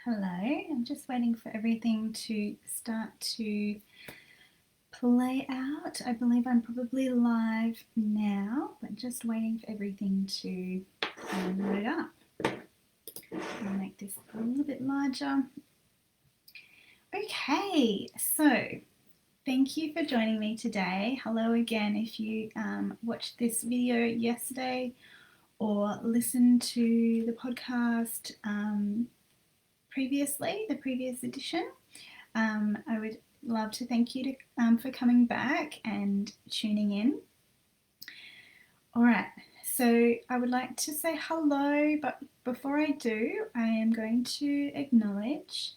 Hello, I'm just waiting for everything to start to play out. I believe I'm probably live now, but just waiting for everything to load up. I'll make this a little bit larger. Okay, so thank you for joining me today. Hello again if you watched this video yesterday or listened to the podcast previously, the previous edition. I would love to thank you for coming back and tuning in. All right, so I would like to say hello, but before I do, I am going to acknowledge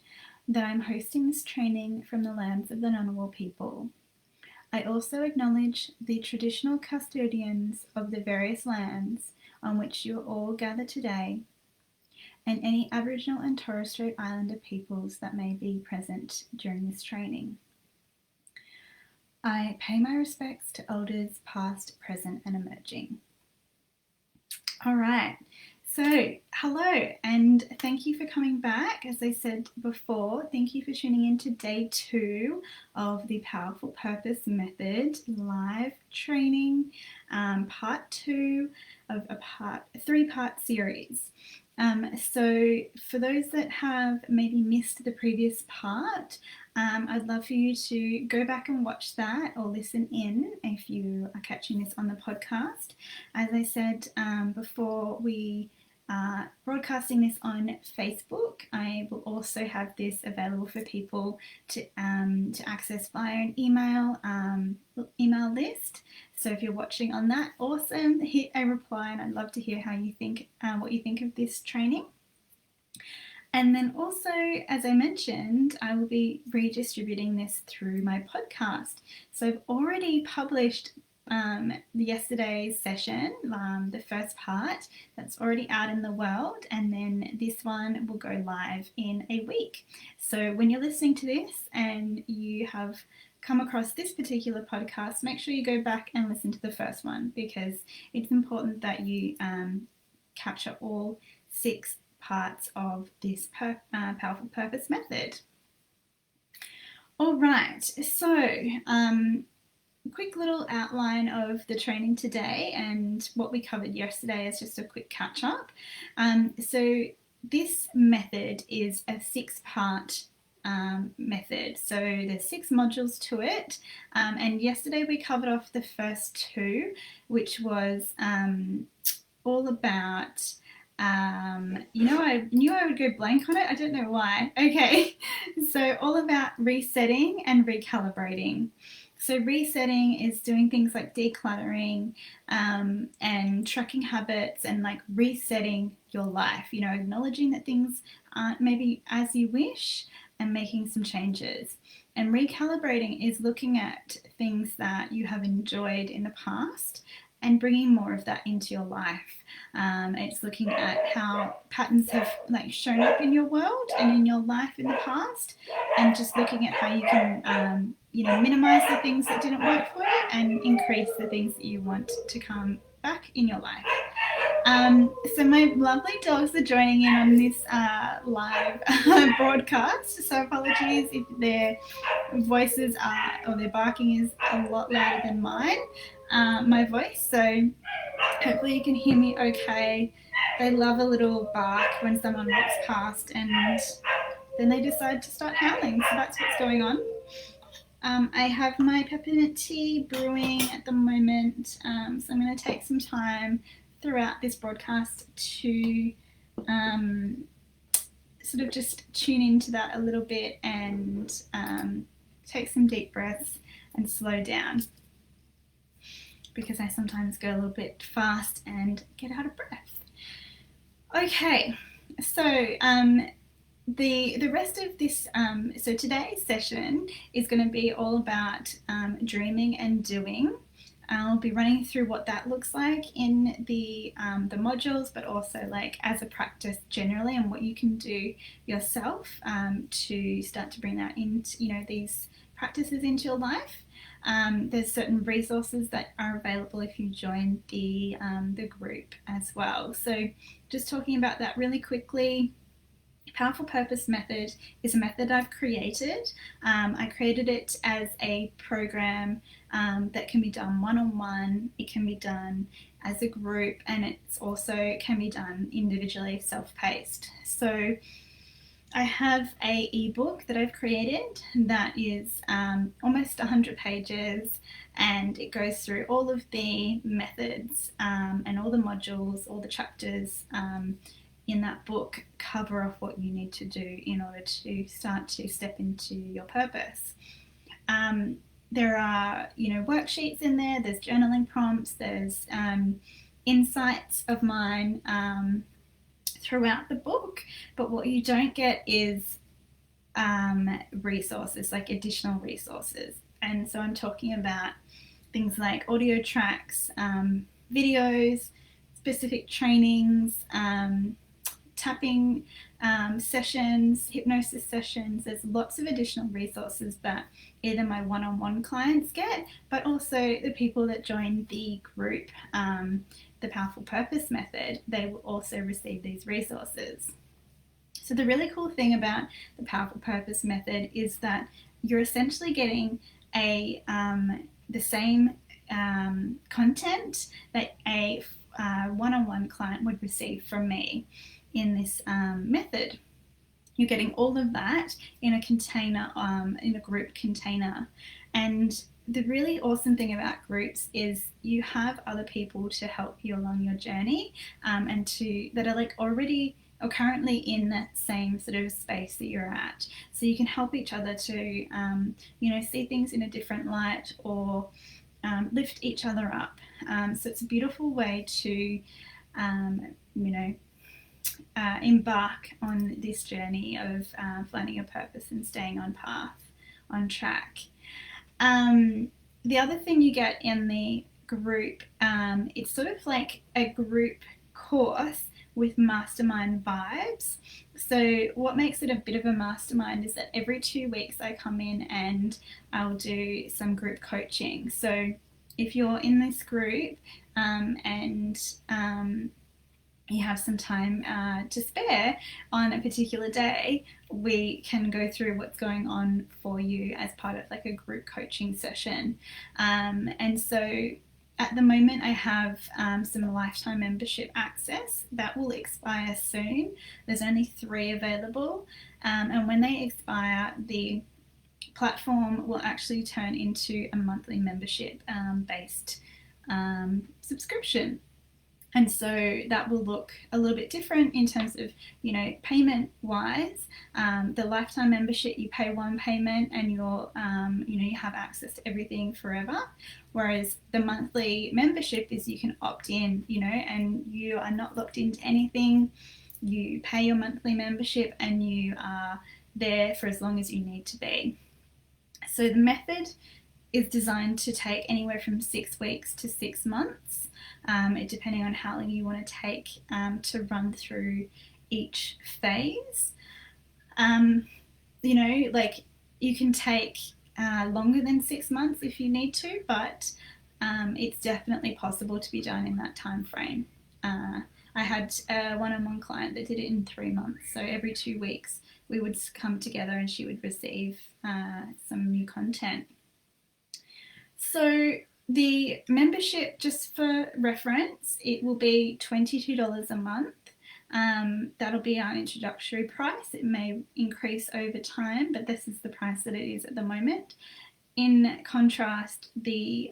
that I'm hosting this training from the lands of the Ngunnawal people. I also acknowledge the traditional custodians of the various lands on which you all gather today, and any Aboriginal and Torres Strait Islander peoples that may be present during this training. I pay my respects to elders past, present and emerging. All right, so hello and thank you for coming back. As I said before, thank you for tuning in to day 2 of the Powerful Purpose Method live training, part 2 of a 3-part series. So for those that have maybe missed the previous part, I'd love for you to go back and watch that or listen in if you are catching this on the podcast. As I said before, we are broadcasting this on Facebook. I will also have this available for people to access via an email list. So if you're watching on that, awesome, hit a reply and I'd love to hear how you think, what you think of this training. And then also, as I mentioned, I will be redistributing this through my podcast. So I've already published yesterday's session, the first part, that's already out in the world, and then this one will go live in a week. So when you're listening to this and you have come across this particular podcast, make sure you go back and listen to the first one, because it's important that you capture all 6 parts of this Powerful Purpose Method. All right, so quick little outline of the training today and what we covered yesterday as just a quick catch up. So this method is a 6-part method. So there's 6 modules to it, and yesterday we covered off the first 2, which was all about I knew I would go blank on it. I don't know why. Okay, so all about resetting and recalibrating. So resetting is doing things like decluttering and tracking habits and like resetting your life, acknowledging that things aren't maybe as you wish and making some changes. And recalibrating is looking at things that you have enjoyed in the past and bringing more of that into your life. It's looking at how patterns have shown up in your world and in your life in the past, and just looking at how you can minimize the things that didn't work for you and increase the things that you want to come back in your life. So my lovely dogs are joining in on this live broadcast, so apologies if their voices or their barking is a lot louder than mine, my voice, so hopefully you can hear me okay. They love a little bark when someone walks past and then they decide to start howling, so that's what's going on. I have my peppermint tea brewing at the moment, so I'm going to take some time throughout this broadcast to sort of just tune into that a little bit and take some deep breaths and slow down, because I sometimes go a little bit fast and get out of breath. Okay, so the rest of this, so today's session is going to be all about dreaming and doing. I'll be running through what that looks like in the modules, but also as a practice generally, and what you can do yourself to start to bring that into, these practices into your life. There's certain resources that are available if you join the group as well. So just talking about that really quickly. Powerful Purpose method is a method I've created. I created it as a program that can be done one-on-one, it can be done as a group, and it's also can be done individually, self-paced. So I have a ebook that I've created that is almost 100 pages, and it goes through all of the methods and all the modules, all the chapters in that book cover off what you need to do in order to start to step into your purpose. There are, worksheets in there, there's journaling prompts, there's insights of mine throughout the book, but what you don't get is resources, like additional resources. And so I'm talking about things like audio tracks, videos, specific trainings, tapping sessions, hypnosis sessions. There's lots of additional resources that either my one-on-one clients get, but also the people that join the group, the Powerful Purpose method, they will also receive these resources. So the really cool thing about the Powerful Purpose method is that you're essentially getting the same content that a one-on-one client would receive from me in this method. You're getting all of that in a container, in a group container. And the really awesome thing about groups is you have other people to help you along your journey, and that are like already or currently in that same sort of space that you're at. So you can help each other to, see things in a different light, or lift each other up. So it's a beautiful way to, embark on this journey of finding a purpose and staying on path, on track. The other thing you get in the group, it's sort of like a group course with mastermind vibes. So what makes it a bit of a mastermind is that every 2 weeks I come in and I'll do some group coaching. So if you're in this group and you have some time to spare on a particular day, we can go through what's going on for you as part of like a group coaching session. And so at the moment I have some lifetime membership access that will expire soon. There's only 3 available, and when they expire, the platform will actually turn into a monthly membership based subscription. And so that will look a little bit different in terms of, payment wise. The lifetime membership, you pay one payment and you're, you have access to everything forever. Whereas the monthly membership is you can opt in, and you are not locked into anything. You pay your monthly membership and you are there for as long as you need to be. So the method is designed to take anywhere from 6 weeks to 6 months, depending on how long you want to take to run through each phase. You can take longer than 6 months if you need to, but it's definitely possible to be done in that time frame. I had a one-on-one client that did it in 3 months. So every 2 weeks we would come together and she would receive some new content. So the membership, just for reference, it will be $22 a month. That'll be our introductory price. It may increase over time, but this is the price that it is at the moment. In contrast, the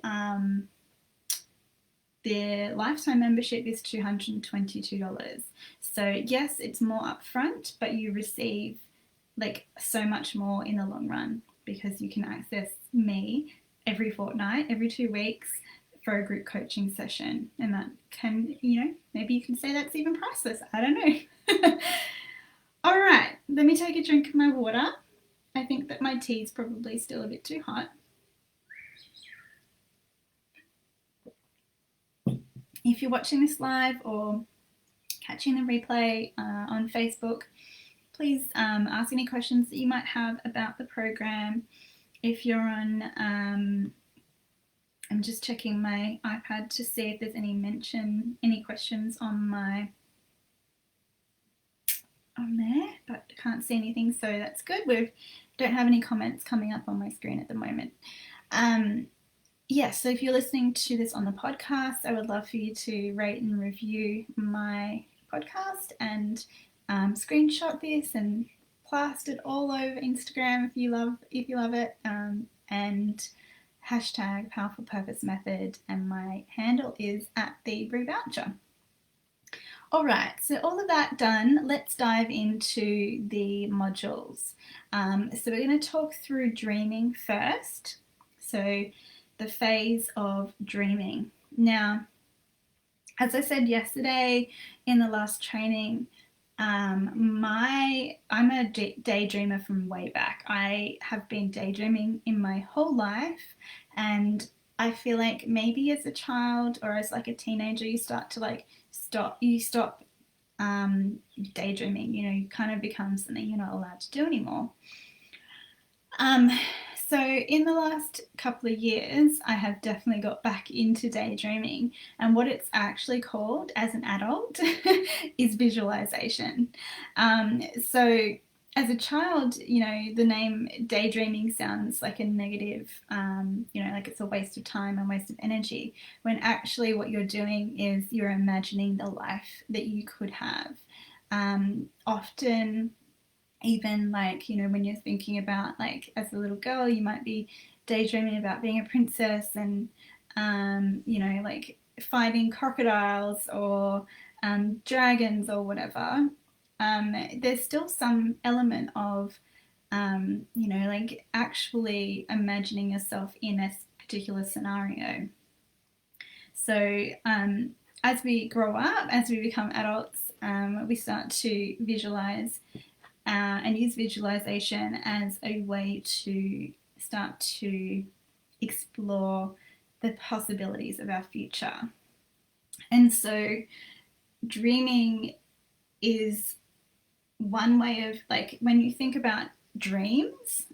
lifetime membership is $222. So yes, it's more upfront, but you receive like so much more in the long run because you can access me every fortnight, every 2 weeks for a group coaching session. And that can, maybe you can say that's even priceless. I don't know. All right, let me take a drink of my water. I think that my tea is probably still a bit too hot. If you're watching this live or catching the replay on Facebook, please ask any questions that you might have about the program. If you're on, I'm just checking my iPad to see if there's any questions on my on there, but I can't see anything, so that's good. We don't have any comments coming up on my screen at the moment. So if you're listening to this on the podcast, I would love for you to rate and review my podcast and screenshot this and blast it all over Instagram if you love it, and hashtag Powerful Purpose Method, and my handle is @the Bree Voucher. All right, so all of that done, let's dive into the modules. So we're going to talk through dreaming first. So the phase of dreaming. Now, as I said yesterday in the last training, I'm a daydreamer from way back. I have been daydreaming in my whole life, and I feel like maybe as a child or as like a teenager, you start to stop daydreaming. You kind of become something you're not allowed to do anymore. So in the last couple of years, I have definitely got back into daydreaming, and what it's actually called as an adult is visualization. So as a child, the name daydreaming sounds like a negative, like it's a waste of time and waste of energy, when actually what you're doing is you're imagining the life that you could have. Often, even when you're thinking about as a little girl, you might be daydreaming about being a princess and fighting crocodiles or dragons or whatever. There's still some element of actually imagining yourself in a particular scenario. So as we grow up, as we become adults, we start to visualize and use visualization as a way to start to explore the possibilities of our future. And so dreaming is one way of, when you think about dreams,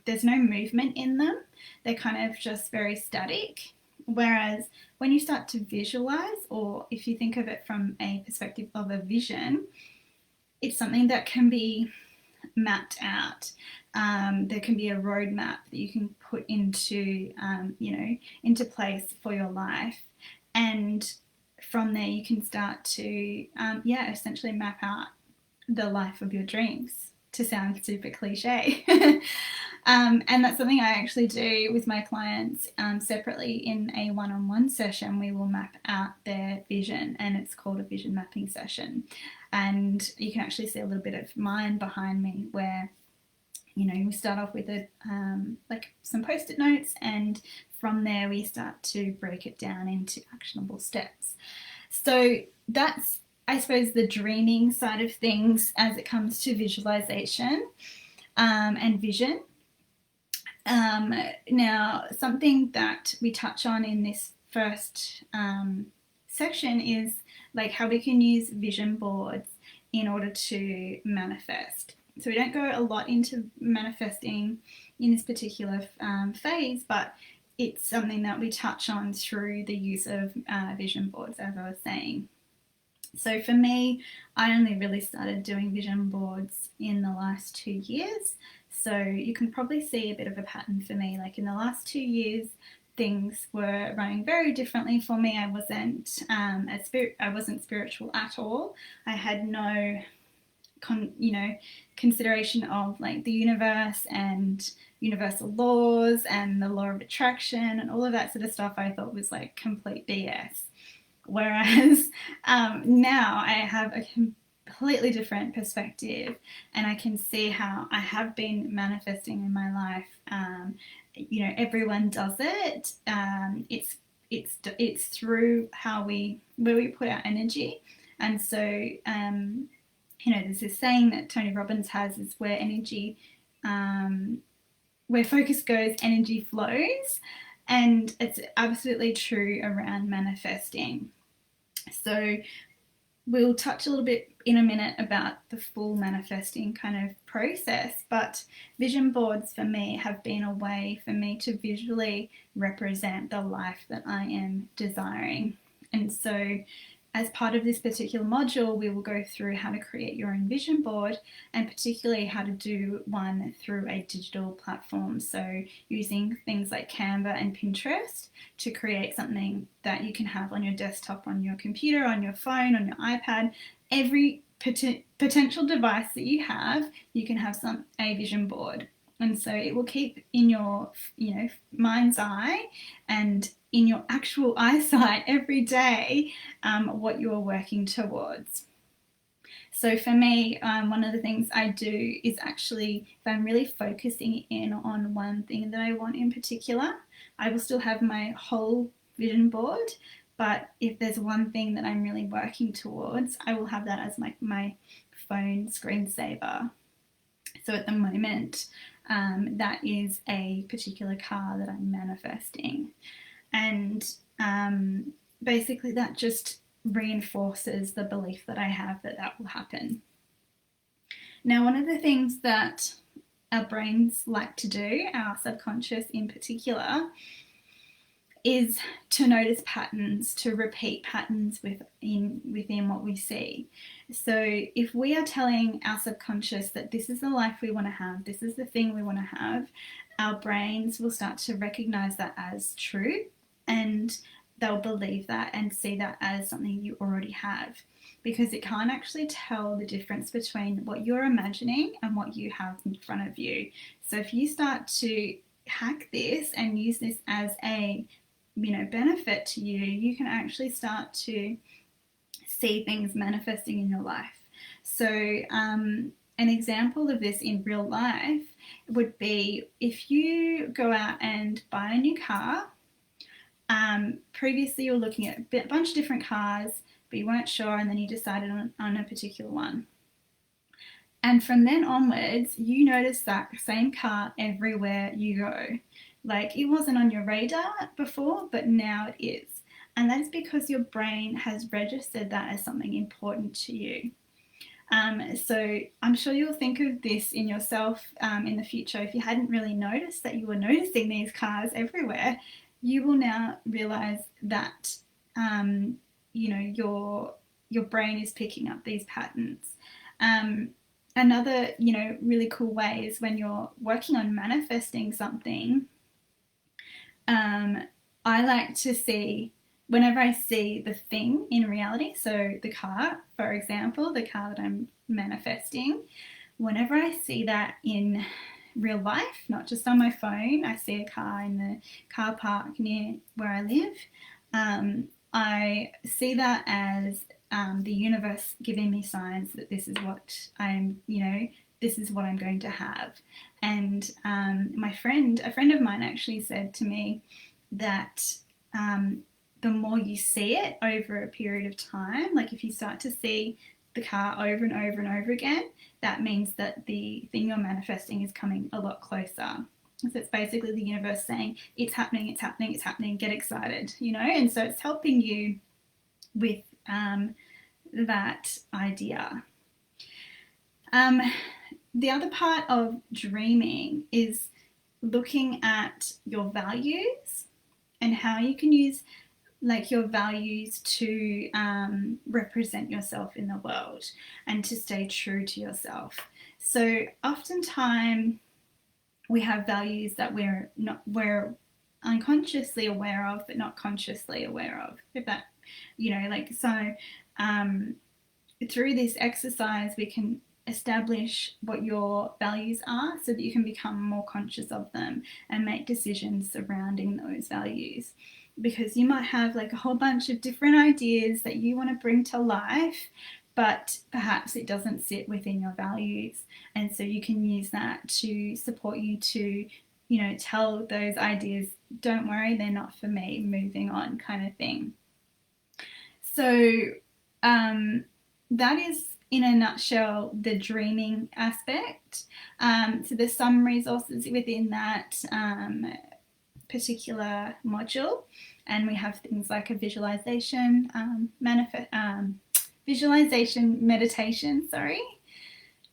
there's no movement in them. They're kind of just very static. Whereas when you start to visualize, or if you think of it from a perspective of a vision, it's something that can be mapped out. There can be a roadmap that you can put into place for your life, and from there you can start to essentially map out the life of your dreams, to sound super cliche. And that's something I actually do with my clients separately in a one-on-one session. We will map out their vision, and it's called a vision mapping session. And you can actually see a little bit of mine behind me, where we start off with some post-it notes, and from there we start to break it down into actionable steps. So that's, I suppose, the dreaming side of things as it comes to visualization and vision. Now, something that we touch on in this first section is how we can use vision boards in order to manifest. So we don't go a lot into manifesting in this particular phase, but it's something that we touch on through the use of vision boards, as I was saying. So for me, I only really started doing vision boards in the last 2 years. So you can probably see a bit of a pattern for me. In the last 2 years, things were running very differently for me. I wasn't spiritual at all. I had no consideration of the universe and universal laws and the law of attraction and all of that sort of stuff. I thought was complete BS. Whereas now I have a completely different perspective, and I can see how I have been manifesting in my life. Everyone does it. It's through where we put our energy. And so there's this saying that Tony Robbins has, is where energy, where focus goes, energy flows. And it's absolutely true around manifesting. So we'll touch a little bit in a minute about the full manifesting kind of process, but vision boards for me have been a way for me to visually represent the life that I am desiring. And so as part of this particular module, we will go through how to create your own vision board, and particularly how to do one through a digital platform. So using things like Canva and Pinterest to create something that you can have on your desktop, on your computer, on your phone, on your iPad. Every potential device that you have, you can have a vision board. And so it will keep in your, mind's eye and in your actual eyesight every day what you are working towards. So for me, one of the things I do is actually, if I'm really focusing in on one thing that I want in particular, I will still have my whole vision board. But if there's one thing that I'm really working towards, I will have that as my phone screensaver. So at the moment, that is a particular car that I'm manifesting. And basically that just reinforces the belief that I have that will happen. Now, one of the things that our brains like to do, our subconscious in particular, is to notice patterns, to repeat patterns within what we see. So if we are telling our subconscious that this is the life we want to have, this is the thing we want to have, our brains will start to recognize that as true, and they'll believe that and see that as something you already have, because it can't actually tell the difference between what you're imagining and what you have in front of you. So if you start to hack this and use this as a benefit to you, you can actually start to see things manifesting in your life. So an example of this in real life would be if you go out and buy a new car. Previously you were looking at a bunch of different cars, but you weren't sure, and then you decided on a particular one. And from then onwards, you notice that same car everywhere you go. Like, it wasn't on your radar before, but now it is. And that's because your brain has registered that as something important to you. So I'm sure you'll think of this in yourself in the future. If you hadn't really noticed that you were noticing these cars everywhere, you will now realize that your brain is picking up these patterns. Another really cool way is when you're working on manifesting something. I like to see, whenever I see the thing in reality, so the car, for example, the car that I'm manifesting, whenever I see that in real life, not just on my phone, I see a car in the car park near where I live, I see that as the universe giving me signs that this is what this is what I'm going to have. And a friend of mine actually said to me that the more you see it over a period of time, like if you start to see the car over and over and over again, that means that the thing you're manifesting is coming a lot closer. So it's basically the universe saying, it's happening, it's happening, it's happening, get excited, and so it's helping you with that idea. The other part of dreaming is looking at your values and how you can use your values to represent yourself in the world and to stay true to yourself. So oftentimes we have values that we're unconsciously aware of, but not consciously aware of. If that, through this exercise, we can establish what your values are so that you can become more conscious of them and make decisions surrounding those values. Because you might have a whole bunch of different ideas that you want to bring to life, but perhaps it doesn't sit within your values. And so you can use that to support you to, tell those ideas, don't worry, they're not for me, moving on, kind of thing. So that is, in a nutshell, the dreaming aspect. So there's some resources within that particular module, and we have things like a visualization meditation,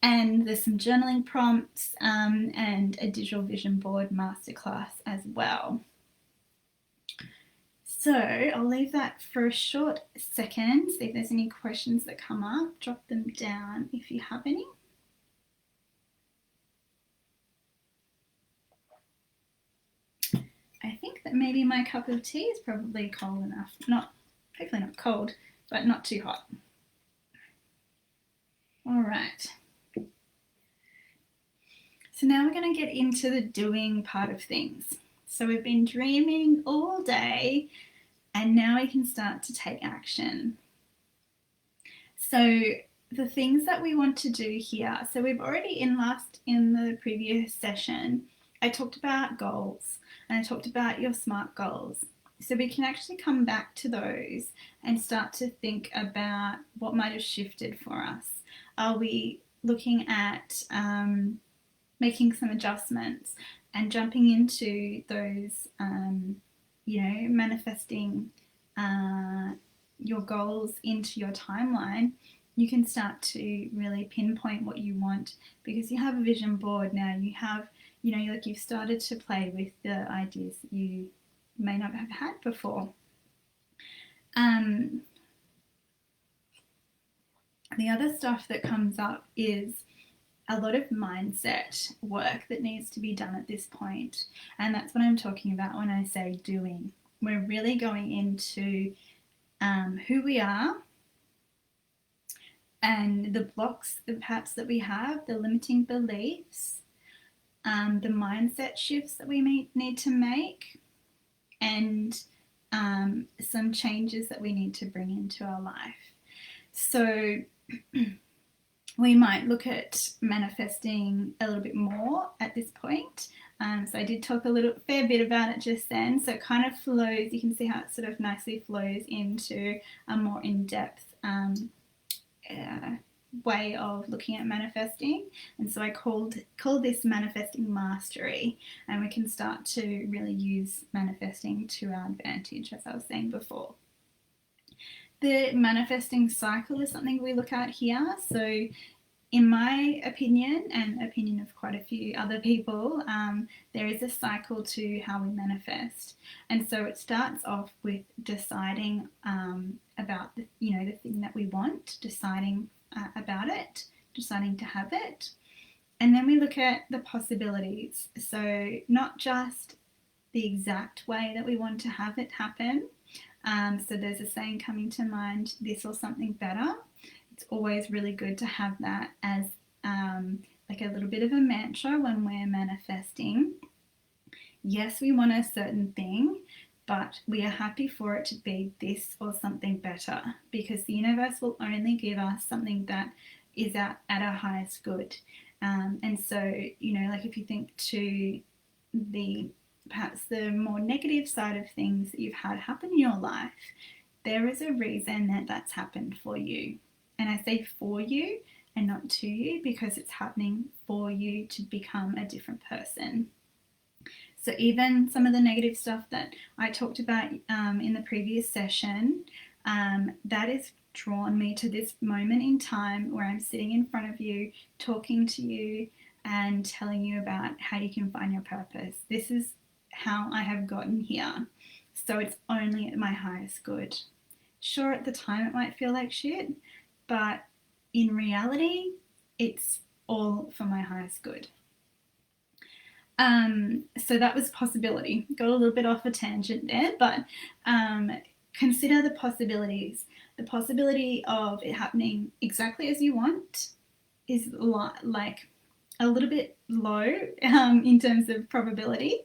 and there's some journaling prompts and a digital vision board masterclass as well. So I'll leave that for a short second. See if there's any questions that come up. Drop them down if you have any. I think that maybe my cup of tea is probably cold enough. Hopefully not cold, but not too hot. All right. So now we're going to get into the doing part of things. So we've been dreaming all day, and now we can start to take action. So the things that we want to do here, so we've already in the previous session, I talked about goals and I talked about your SMART goals. So we can actually come back to those and start to think about what might have shifted for us. Are we looking at making some adjustments and jumping into those, manifesting your goals into your timeline? You can start to really pinpoint what you want because you have a vision board now. You have, you've started to play with the ideas that you may not have had before. The other stuff that comes up is a lot of mindset work that needs to be done at this point. And that's what I'm talking about when I say doing. We're really going into who we are and the blocks perhaps that we have, the limiting beliefs, the mindset shifts that we may need to make, and some changes that we need to bring into our life. So we might look at manifesting a little bit more at this point. So I did talk a fair bit about it just then. So it kind of flows, you can see how it sort of nicely flows into a more in-depth way of looking at manifesting. And so I call this manifesting mastery, and we can start to really use manifesting to our advantage, as I was saying before. The manifesting cycle is something we look at here. So in my opinion, and opinion of quite a few other people, there is a cycle to how we manifest. And so it starts off with deciding about the thing that we want, deciding about it, deciding to have it. And then we look at the possibilities. So not just the exact way that we want to have it happen. So there's a saying coming to mind, this or something better. It's always really good to have that as like a little bit of a mantra when we're manifesting. Yes, we want a certain thing, but we are happy for it to be this or something better, because the universe will only give us something that is at our highest good. And so, like if you think to perhaps the more negative side of things that you've had happen in your life, there is a reason that that's happened for you. And I say for you and not to you, because it's happening for you to become a different person. So even some of the negative stuff that I talked about in the previous session, that has drawn me to this moment in time where I'm sitting in front of you, talking to you and telling you about how you can find your purpose. This is how I have gotten here. So it's only at my highest good. Sure, at the time it might feel like shit, but in reality, it's all for my highest good. So that was possibility. Got a little bit off a tangent there, but consider the possibilities. The possibility of it happening exactly as you want is like a little bit low in terms of probability.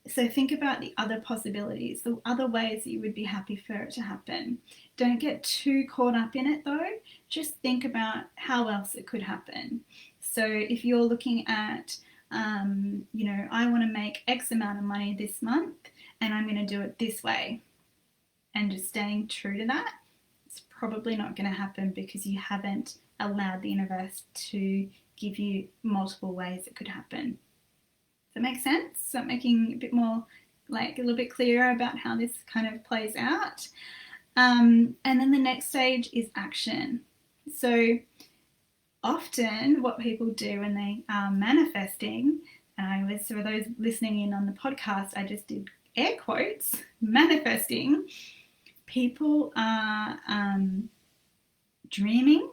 So think about the other possibilities, the other ways that you would be happy for it to happen. Don't get too caught up in it though. Just think about how else it could happen. So if you're looking at, I want to make X amount of money this month and I'm going to do it this way, and just staying true to that, it's probably not going to happen because you haven't allowed the universe to give you multiple ways it could happen. Does that make sense? So I'm making a bit more, like a little bit clearer about how this kind of plays out. And then the next stage is action. So often what people do when they are manifesting, for those listening in on the podcast, I just did air quotes, manifesting, people are dreaming,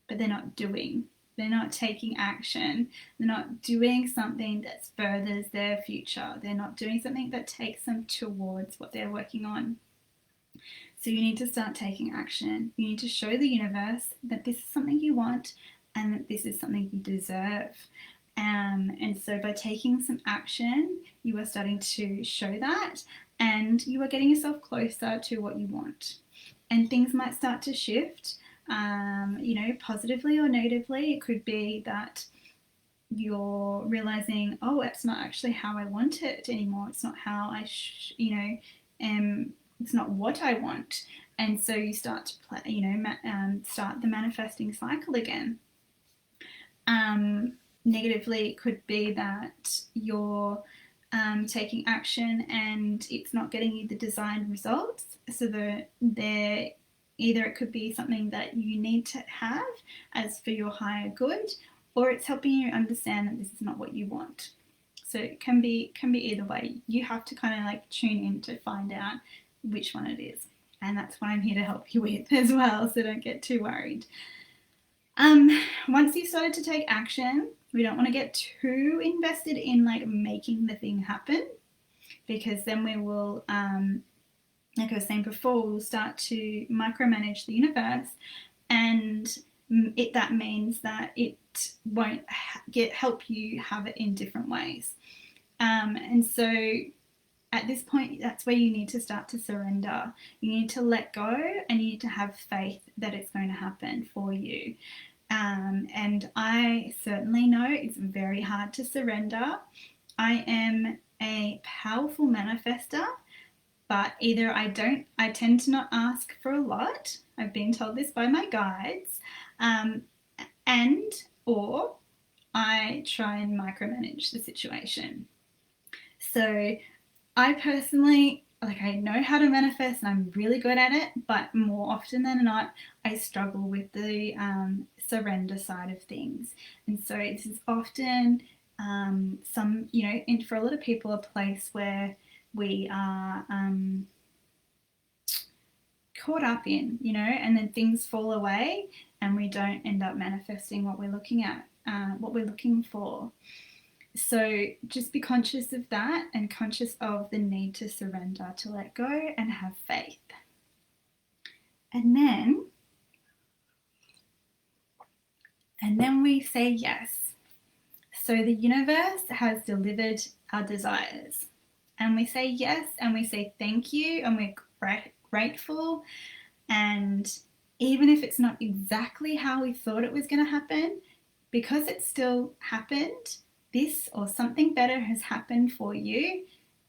but they're not doing. They're not taking action. They're not doing something that furthers their future. They're not doing something that takes them towards what they're working on. So you need to start taking action. You need to show the universe that this is something you want and that this is something you deserve. And so by taking some action, you are starting to show that, and you are getting yourself closer to what you want. And things might start to shift, positively or negatively. It could be that you're realizing, oh, it's not actually how I want it anymore. It's not how I, it's not what I want. And so you start to start the manifesting cycle again. Negatively, it could be that you're taking action and it's not getting you the desired results. So either it could be something that you need to have as for your higher good, or it's helping you understand that this is not what you want. So it can be either way. You have to kind of like tune in to find out which one it is. And that's what I'm here to help you with as well, so don't get too worried. Once you've started to take action, we don't want to get too invested in like making the thing happen, because then we will, like I was saying before, we'll start to micromanage the universe, and that means that it won't help you have it in different ways. And so at this point, that's where you need to start to surrender. You need to let go, and you need to have faith that it's going to happen for you. And I certainly know it's very hard to surrender. I am a powerful manifester, but either I tend to not ask for a lot. I've been told this by my guides, or I try and micromanage the situation. So I personally, I know how to manifest and I'm really good at it, but more often than not, I struggle with the surrender side of things. And so this is often for a lot of people, a place where we are caught up in, and then things fall away and we don't end up manifesting what we're looking at, what we're looking for. So just be conscious of that, and conscious of the need to surrender, to let go and have faith. And then we say yes. So the universe has delivered our desires. And we say yes, and we say thank you, and we're grateful. And even if it's not exactly how we thought it was going to happen, because it still happened, this or something better has happened for you,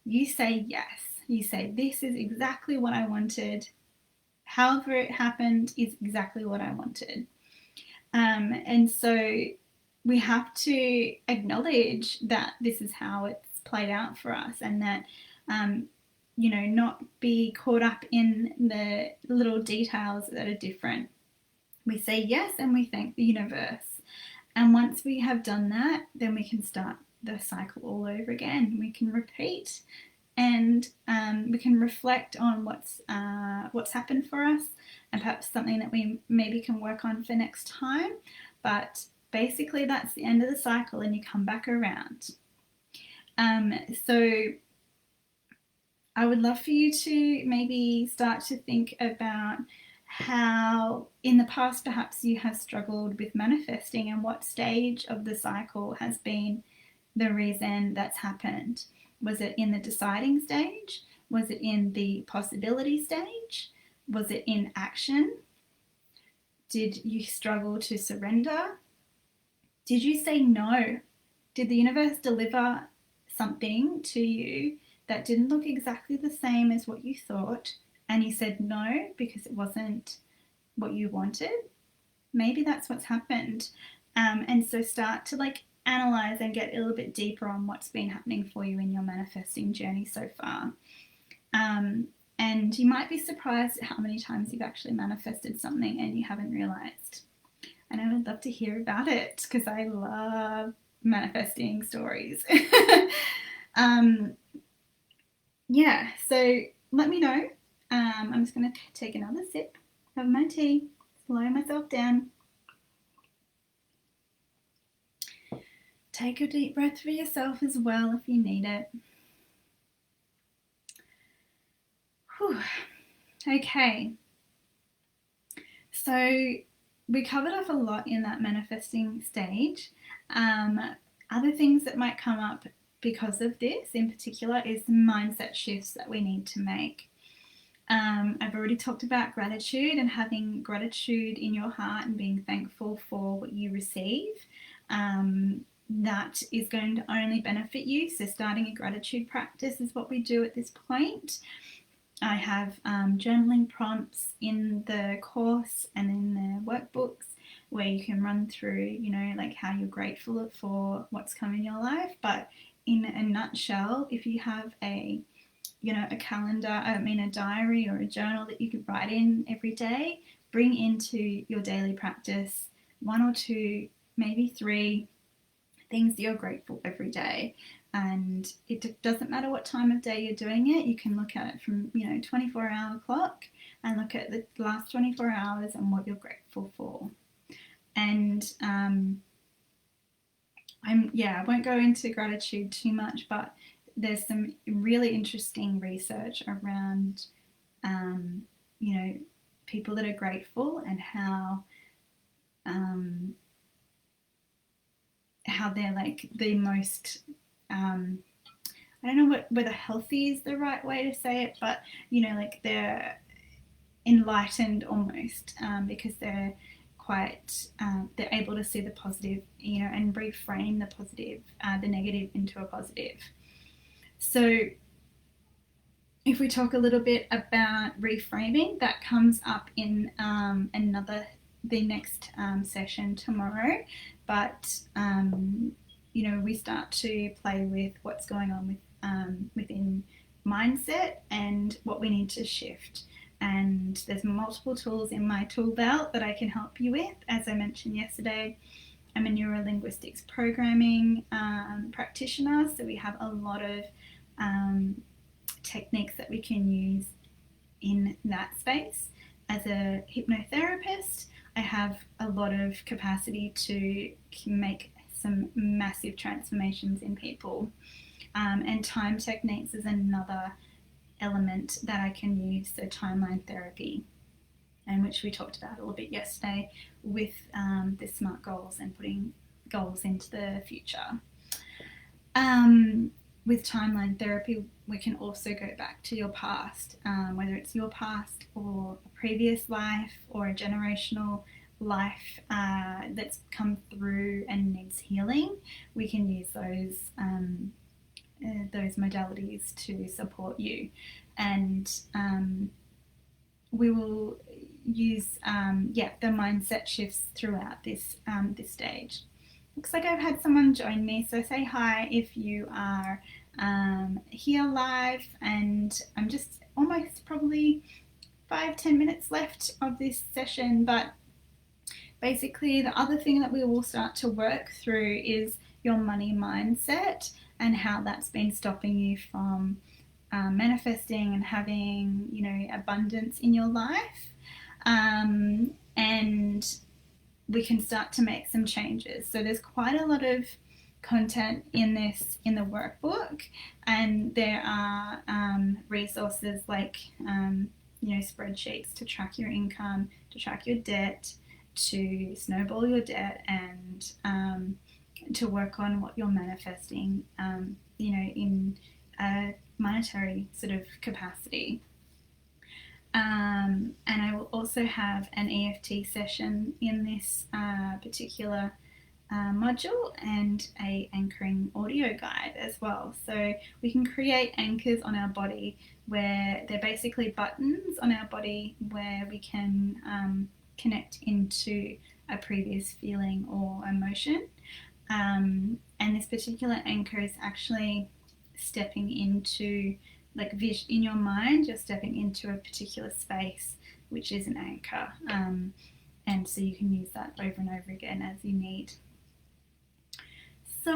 you say yes. You say, this is exactly what I wanted. However it happened is exactly what I wanted. And so we have to acknowledge that this is how it's played out for us, and that, not be caught up in the little details that are different. We say yes, and we thank the universe. And once we have done that, then we can start the cycle all over again. We can repeat, and we can reflect on what's happened for us, and perhaps something that we maybe can work on for next time. But basically, that's the end of the cycle, and you come back around. So I would love for you to maybe start to think about how in the past perhaps you have struggled with manifesting, and what stage of the cycle has been the reason that's happened. Was it in the deciding stage? Was it in the possibility stage? Was it in action? Did you struggle to surrender? Did you say no? Did the universe deliver something to you that didn't look exactly the same as what you thought, and you said no because it wasn't what you wanted? Maybe that's what's happened. And so start to analyze and get a little bit deeper on what's been happening for you in your manifesting journey so far. And you might be surprised at how many times you've actually manifested something and you haven't realized. And I would love to hear about it, because I love manifesting stories. yeah, so let me know. I'm just going to take another sip of my tea, slow myself down. Take a deep breath for yourself as well if you need it. Whew. Okay, so we covered off a lot in that manifesting stage. Other things that might come up because of this in particular is the mindset shifts that we need to make. I've already talked about gratitude and having gratitude in your heart and being thankful for what you receive. That is going to only benefit you. So starting a gratitude practice is what we do at this point. I have journaling prompts in the course and in the workbooks where you can run through, like how you're grateful for what's come in your life. But in a nutshell, if you have a calendar, a diary or a journal that you could write in every day, bring into your daily practice 1 or 2, maybe 3 things that you're grateful every day. And it doesn't matter what time of day you're doing it. You can look at it from 24-hour clock and look at the last 24 hours and what you're grateful for. And I won't go into gratitude too much, but there's some really interesting research around people that are grateful and how they're like the most I don't know whether healthy is the right way to say it, but like they're enlightened almost, because they're quite they're able to see the positive, and reframe the positive, the negative into a positive. So if we talk a little bit about reframing, that comes up in the next session tomorrow. But we start to play with what's going on within mindset and what we need to shift. And there's multiple tools in my tool belt that I can help you with. As I mentioned yesterday, I'm a neurolinguistics programming practitioner, so we have a lot of techniques that we can use in that space. As a hypnotherapist, I have a lot of capacity to make some massive transformations in people. And time techniques is another element that I can use, so timeline therapy, and which we talked about a little bit yesterday with the SMART goals and putting goals into the future. With timeline therapy, we can also go back to your past, whether it's your past or a previous life or a generational life that's come through and needs healing. We can use those modalities to support you, and we will use the mindset shifts throughout this stage. Looks like I've had someone join me, so say hi if you are here live, and I'm just almost probably 5-10 minutes left of this session. But basically the other thing that we will start to work through is your money mindset and how that's been stopping you from manifesting and having abundance in your life, and we can start to make some changes. So there's quite a lot of content in the workbook, and there are resources like spreadsheets to track your income, to track your debt, to snowball your debt, and to work on what you're manifesting in a monetary sort of capacity. And I will also have an EFT session in this particular module, and a anchoring audio guide as well. So we can create anchors on our body where they're basically buttons on our body where we can connect into a previous feeling or emotion. And this particular anchor is actually stepping into, like, in your mind, you're stepping into a particular space, which is an anchor. And so you can use that over and over again as you need. So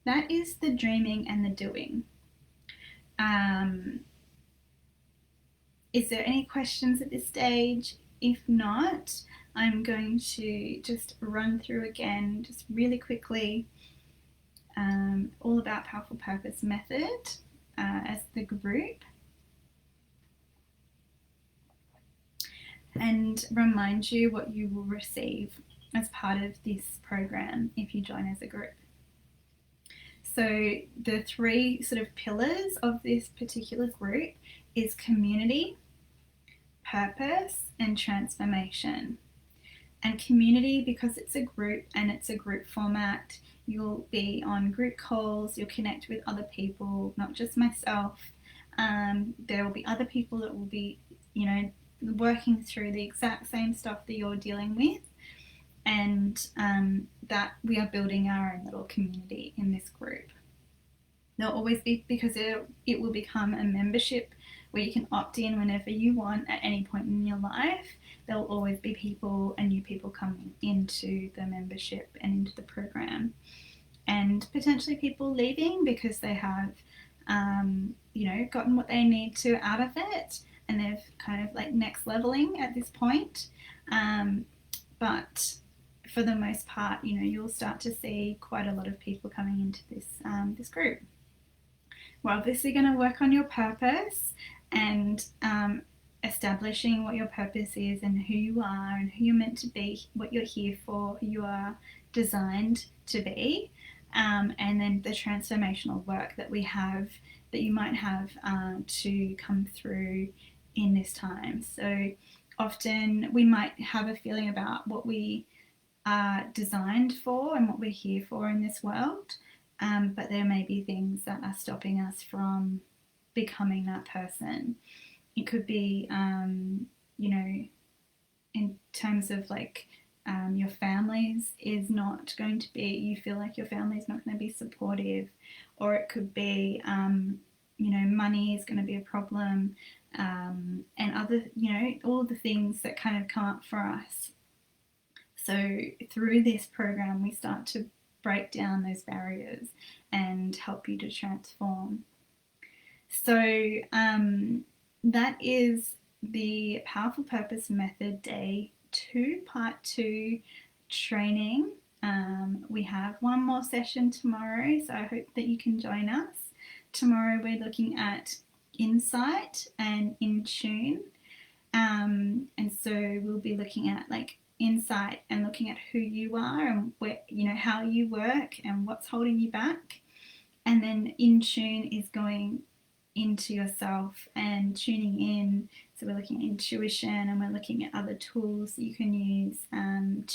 that is the dreaming and the doing. Is there any questions at this stage? If not, I'm going to just run through again, just really quickly, all about Powerful Purpose Method as the group, and remind you what you will receive as part of this program if you join as a group. So the three sort of pillars of this particular group is community, purpose, and transformation. And community, because it's a group and it's a group format, you'll be on group calls, you'll connect with other people, not just myself. There will be other people that will be, working through the exact same stuff that you're dealing with, and that we are building our own little community in this group. There'll always be, because it will become a membership where you can opt in whenever you want at any point in your life. There will always be people and new people coming into the membership and into the program, and potentially people leaving because they have gotten what they need to out of it, and they've kind of like next leveling at this point. But for the most part, you'll start to see quite a lot of people coming into this group. We're obviously going to work on your purpose and establishing what your purpose is and who you are and who you're meant to be, what you're here for, who you are designed to be, and then the transformational work that we have, that you might have to come through in this time. So often we might have a feeling about what we are designed for and what we're here for in this world, but there may be things that are stopping us from becoming that person. It could be, in terms of like your families is not going to be, you feel like your family is not going to be supportive, or it could be, money is going to be a problem, and other, all the things that kind of come up for us. So through this program, we start to break down those barriers and help you to transform. So that is the Powerful Purpose Method Day 2, Part 2 training. We have one more session tomorrow, so I hope that you can join us. Tomorrow we're looking at insight and in tune. And so we'll be looking at like insight and looking at who you are and where, how you work and what's holding you back. And then in tune is going into yourself and tuning in. So we're looking at intuition, and we're looking at other tools that you can use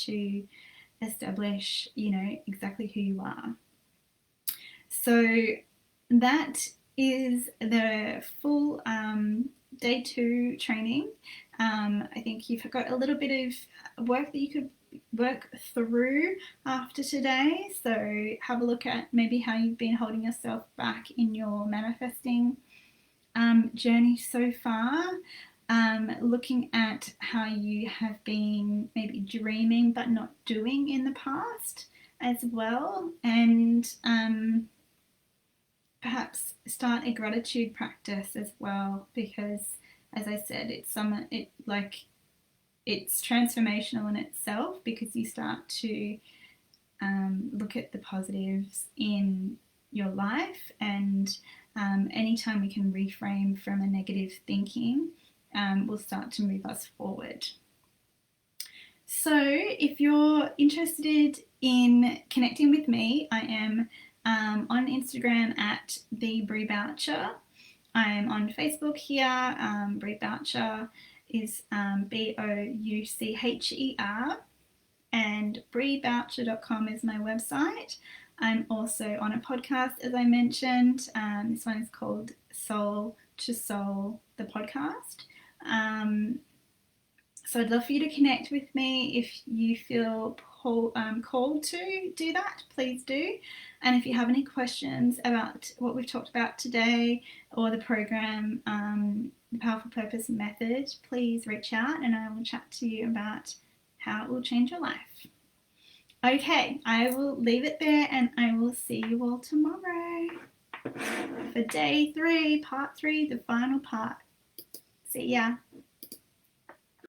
to establish, exactly who you are. So that is the full day 2 training. I think you've got a little bit of work that you could work through after today. So have a look at maybe how you've been holding yourself back in your manifesting journey so far. Looking at how you have been maybe dreaming but not doing in the past as well, and perhaps start a gratitude practice as well, because as I said, it's transformational in itself, because you start to look at the positives in your life, and anytime we can reframe from a negative thinking, will start to move us forward. So if you're interested in connecting with me, I am on Instagram at the Bree Boucher. I'm on Facebook here. Bree Boucher is Boucher, and breeboucher.com is my website. I'm also on a podcast, as I mentioned. This one is called Soul to Soul, the podcast. So I'd love for you to connect with me. If you feel called to do that, please do. And if you have any questions about what we've talked about today or the program, the Powerful Purpose Method, please reach out and I will chat to you about how it will change your life. Okay, I will leave it there and I will see you all tomorrow. for day 3, part 3, the final part. See ya.